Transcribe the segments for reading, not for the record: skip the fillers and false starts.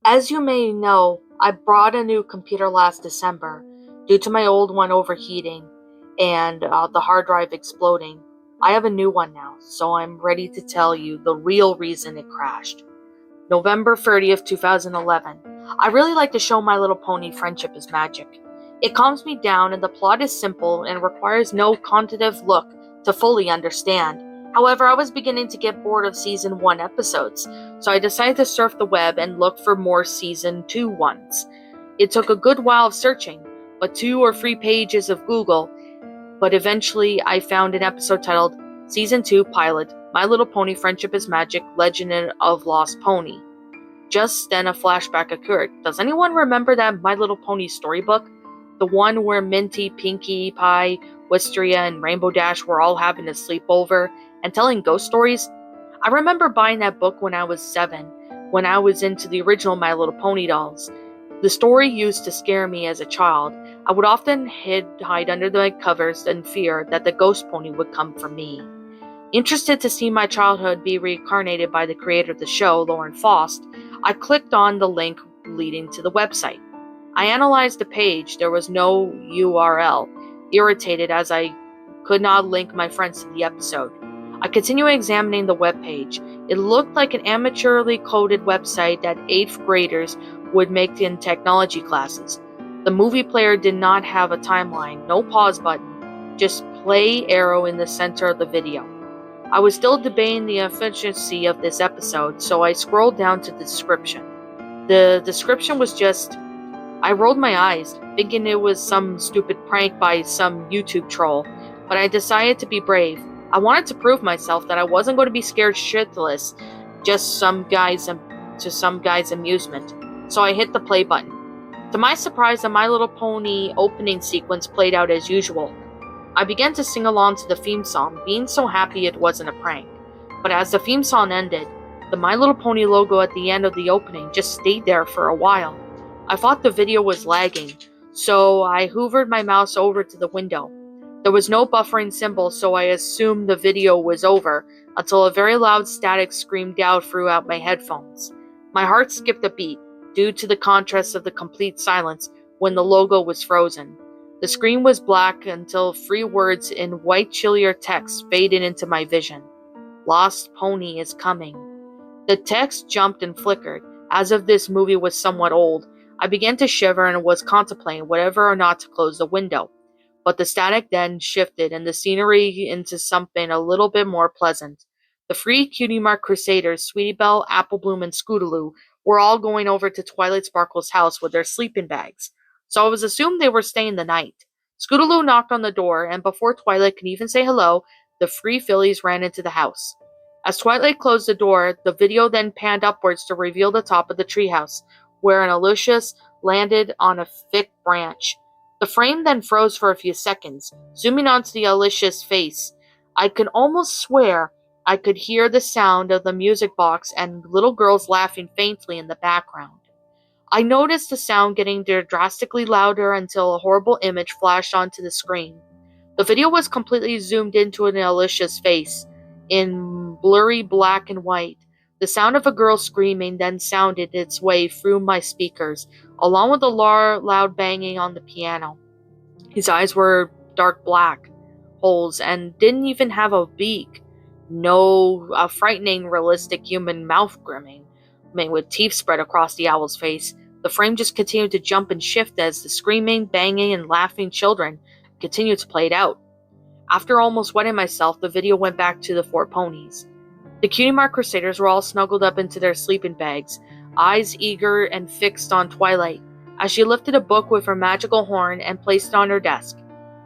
As you may know, I bought a new computer last December due to my old one overheating and the hard drive exploding. I have a new one now, so I'm ready to tell you the real reason it crashed. November 30th, 2011. I really like to show My Little Pony Friendship is Magic. It calms me down and the plot is simple and requires no contemplative look to fully understand. However, I was beginning to get bored of Season 1 episodes, so I decided to surf the web and look for more Season 2 ones. It took a good while of searching, but 2 or 3 pages of Google, but eventually I found an episode titled Season 2 Pilot, My Little Pony Friendship is Magic, Legend of Lost Pony. Just then a flashback occurred. Does anyone remember that My Little Pony storybook? The one where Minty, Pinkie Pie, Wisteria, and Rainbow Dash were all having a sleepover and telling ghost stories? I remember buying that book when I was 7, when I was into the original My Little Pony dolls. The story used to scare me as a child. I would often hide under the covers in fear that the ghost pony would come for me. Interested to see my childhood be reincarnated by the creator of the show, Lauren Faust, I clicked on the link leading to the website. I analyzed the page. There was no URL, irritated as I could not link my friends to the episode. I continued examining the webpage. It looked like an amateurly coded website that 8th graders would make in technology classes. The movie player did not have a timeline, no pause button, just play arrow in the center of the video. I was still debating the efficiency of this episode, so I scrolled down to the description. The description was just... I rolled my eyes, thinking it was some stupid prank by some YouTube troll, but I decided to be brave. I wanted to prove myself that I wasn't going to be scared shitless, just some guy's amusement. So I hit the play button. To my surprise, the My Little Pony opening sequence played out as usual. I began to sing along to the theme song, being so happy it wasn't a prank. But as the theme song ended, the My Little Pony logo at the end of the opening just stayed there for a while. I thought the video was lagging, so I hoovered my mouse over to the window. There was no buffering symbol, so I assumed the video was over, until a very loud static screamed out throughout my headphones. My heart skipped a beat, due to the contrast of the complete silence when the logo was frozen. The screen was black until 3 words in white chillier text faded into my vision. Lost Pony is coming. The text jumped and flickered, as if this movie was somewhat old. I began to shiver and was contemplating whether or not to close the window. But the static then shifted and the scenery into something a little bit more pleasant. The 3 Cutie Mark Crusaders, Sweetie Belle, Apple Bloom, and Scootaloo, were all going over to Twilight Sparkle's house with their sleeping bags, so I was assumed they were staying the night. Scootaloo knocked on the door, and before Twilight could even say hello, the 3 fillies ran into the house. As Twilight closed the door, the video then panned upwards to reveal the top of the treehouse, where an Aloysius landed on a thick branch. The frame then froze for a few seconds, zooming onto the Aloysius' face. I could almost swear I could hear the sound of the music box and little girls laughing faintly in the background. I noticed the sound getting drastically louder until a horrible image flashed onto the screen. The video was completely zoomed into an Alicia's face, in blurry black and white. The sound of a girl screaming then sounded its way through my speakers, along with the loud banging on the piano. His eyes were dark black holes and didn't even have a beak. No frightening, realistic human mouth grimming, with teeth spread across the owl's face. The frame just continued to jump and shift as the screaming, banging, and laughing children continued to play it out. After almost wetting myself, the video went back to the 4 ponies. The Cutie Mark Crusaders were all snuggled up into their sleeping bags, eyes eager and fixed on Twilight, as she lifted a book with her magical horn and placed it on her desk.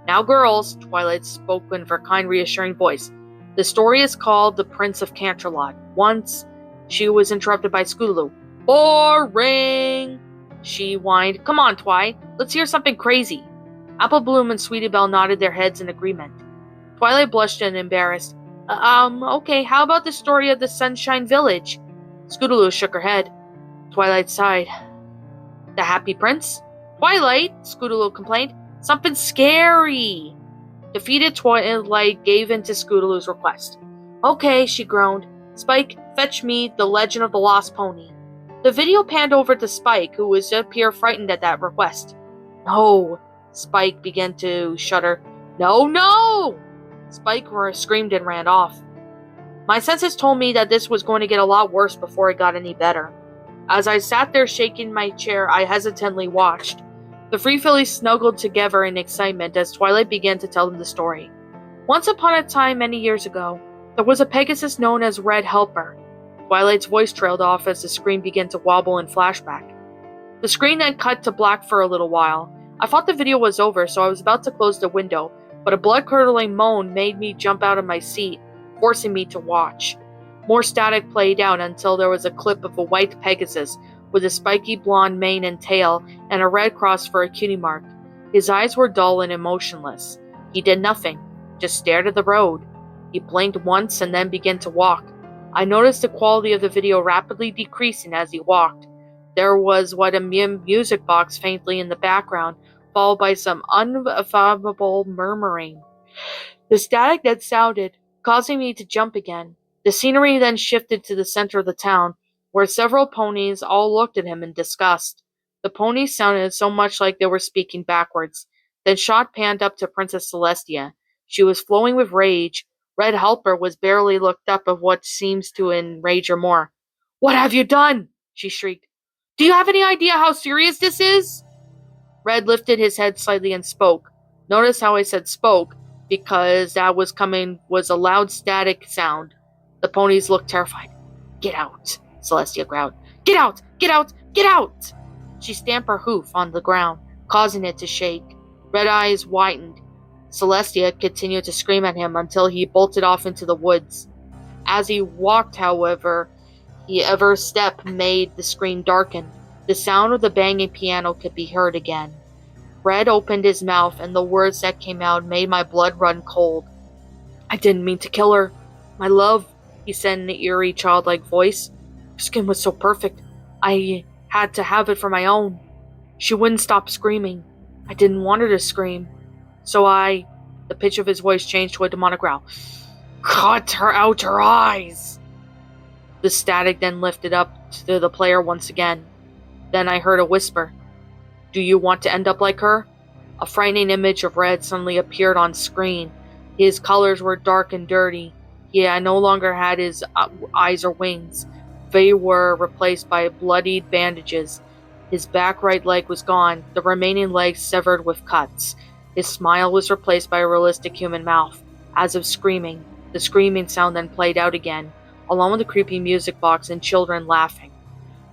"Now, girls," Twilight spoke in her kind, reassuring voice. "The story is called The Prince of Canterlot." Once, she was interrupted by Scootaloo. "Boring!" she whined. "Come on, Twi, let's hear something crazy." Apple Bloom and Sweetie Belle nodded their heads in agreement. Twilight blushed and embarrassed. Okay, how about the story of the Sunshine Village?" Scootaloo shook her head. Twilight sighed. "The Happy Prince?" "Twilight," Scootaloo complained. "Something scary." Defeated, Twilight gave in to Scootaloo's request. "Okay," she groaned. "Spike, fetch me The Legend of the Lost Pony." The video panned over to Spike, who was appear frightened at that request. No! Spike began to shudder. No, no! Spike screamed and ran off. My senses told me that this was going to get a lot worse before it got any better. As I sat there shaking my chair, I hesitantly watched. The Free Phillies snuggled together in excitement as Twilight began to tell them the story. Once upon a time, many years ago, there was a Pegasus known as Red Helper. Twilight's voice trailed off as the screen began to wobble in flashback. The screen then cut to black for a little while. I thought the video was over, so I was about to close the window, but a blood-curdling moan made me jump out of my seat, forcing me to watch. More static played out until there was a clip of a white Pegasus with a spiky blonde mane and tail and a red cross for a cutie mark. His eyes were dull and emotionless. He did nothing, just stared at the road. He blinked once and then began to walk. I noticed the quality of the video rapidly decreasing as he walked. There was what a music box faintly in the background, followed by some unaffable murmuring. The static then sounded, causing me to jump again. The scenery then shifted to the center of the town, where several ponies all looked at him in disgust. The ponies sounded so much like they were speaking backwards. Then shot panned up to Princess Celestia. She was flowing with rage. Red Helper was barely looked up of what seems to enrage her more. "What have you done?" she shrieked. "Do you have any idea how serious this is?" Red lifted his head slightly and spoke. Notice how I said spoke, because that was a loud static sound. The ponies looked terrified. "Get out," Celestia growled. "Get out! Get out! Get out!" She stamped her hoof on the ground, causing it to shake. Red eyes widened. Celestia continued to scream at him until he bolted off into the woods. As he walked, however, every step made the screen darken. The sound of the banging piano could be heard again. Red opened his mouth, and the words that came out made my blood run cold. "I didn't mean to kill her. My love," he said in an eerie, childlike voice. "Her skin was so perfect. I had to have it for my own. She wouldn't stop screaming. I didn't want her to scream. So the pitch of his voice changed to a demonic growl. "Cut her out her eyes!" The static then lifted up to the player once again. Then I heard a whisper. "Do you want to end up like her?" A frightening image of Red suddenly appeared on screen. His colors were dark and dirty. He no longer had his eyes or wings. They were replaced by bloodied bandages. His back right leg was gone, the remaining legs severed with cuts. His smile was replaced by a realistic human mouth. As if screaming, the screaming sound then played out again, along with the creepy music box and children laughing.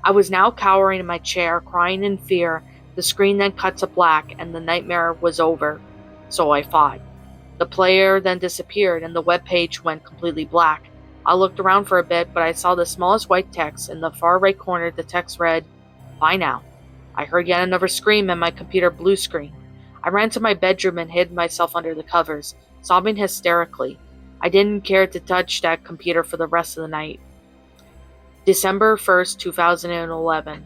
I was now cowering in my chair, crying in fear. The screen then cut to black, and the nightmare was over. So I thought. The player then disappeared, and the web page went completely black. I looked around for a bit, but I saw the smallest white text. In the far right corner, the text read, "Bye now." I heard yet another scream, and my computer blue screen. I ran to my bedroom and hid myself under the covers, sobbing hysterically. I didn't care to touch that computer for the rest of the night. December 1st, 2011.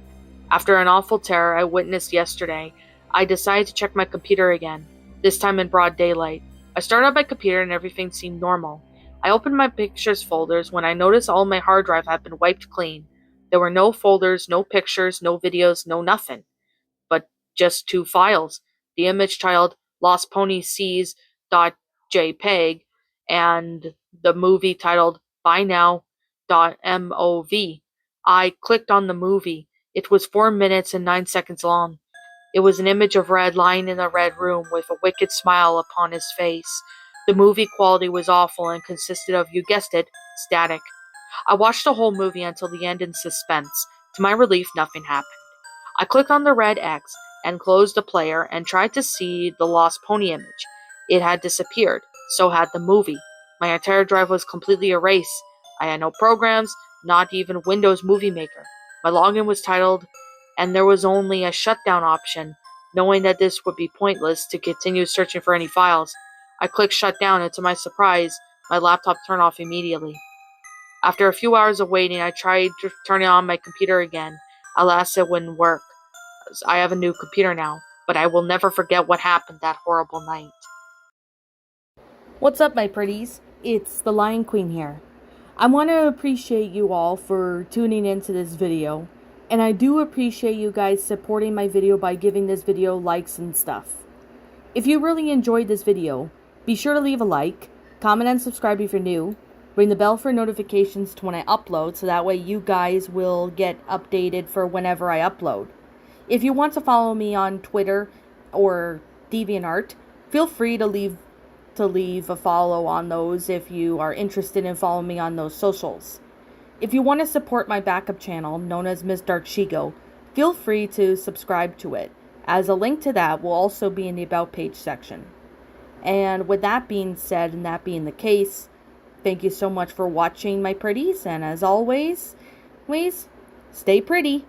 After an awful terror I witnessed yesterday, I decided to check my computer again, this time in broad daylight. I started up my computer and everything seemed normal. I opened my pictures folders when I noticed all my hard drive had been wiped clean. There were no folders, no pictures, no videos, no nothing. But just two files. The image titled LOSTPONY.txt and the movie titled BuyNow.mov. I clicked on the movie. It was 4 minutes and 9 seconds long. It was an image of Red lying in a red room with a wicked smile upon his face. The movie quality was awful and consisted of, you guessed it, static. I watched the whole movie until the end in suspense. To my relief, nothing happened. I clicked on the red X and closed the player and tried to see the Lost Pony image. It had disappeared. So had the movie. My entire drive was completely erased. I had no programs, not even Windows Movie Maker. My login was titled, and there was only a shutdown option. Knowing that this would be pointless to continue searching for any files, I clicked shutdown, and to my surprise, my laptop turned off immediately. After a few hours of waiting, I tried to turn on my computer again. Alas, it wouldn't work. I have a new computer now, but I will never forget what happened that horrible night. What's up, my pretties? It's the Lion Queen here. I want to appreciate you all for tuning into this video. And I do appreciate you guys supporting my video by giving this video likes and stuff. If you really enjoyed this video, be sure to leave a like, comment and subscribe if you're new, ring the bell for notifications to when I upload so that way you guys will get updated for whenever I upload. If you want to follow me on Twitter or DeviantArt, feel free to leave a follow on those if you are interested in following me on those socials. If you want to support my backup channel, known as Ms. Dark Shigo, feel free to subscribe to it, as a link to that will also be in the About page section. And with that being said, and that being the case, thank you so much for watching, my pretties, and as always, stay pretty.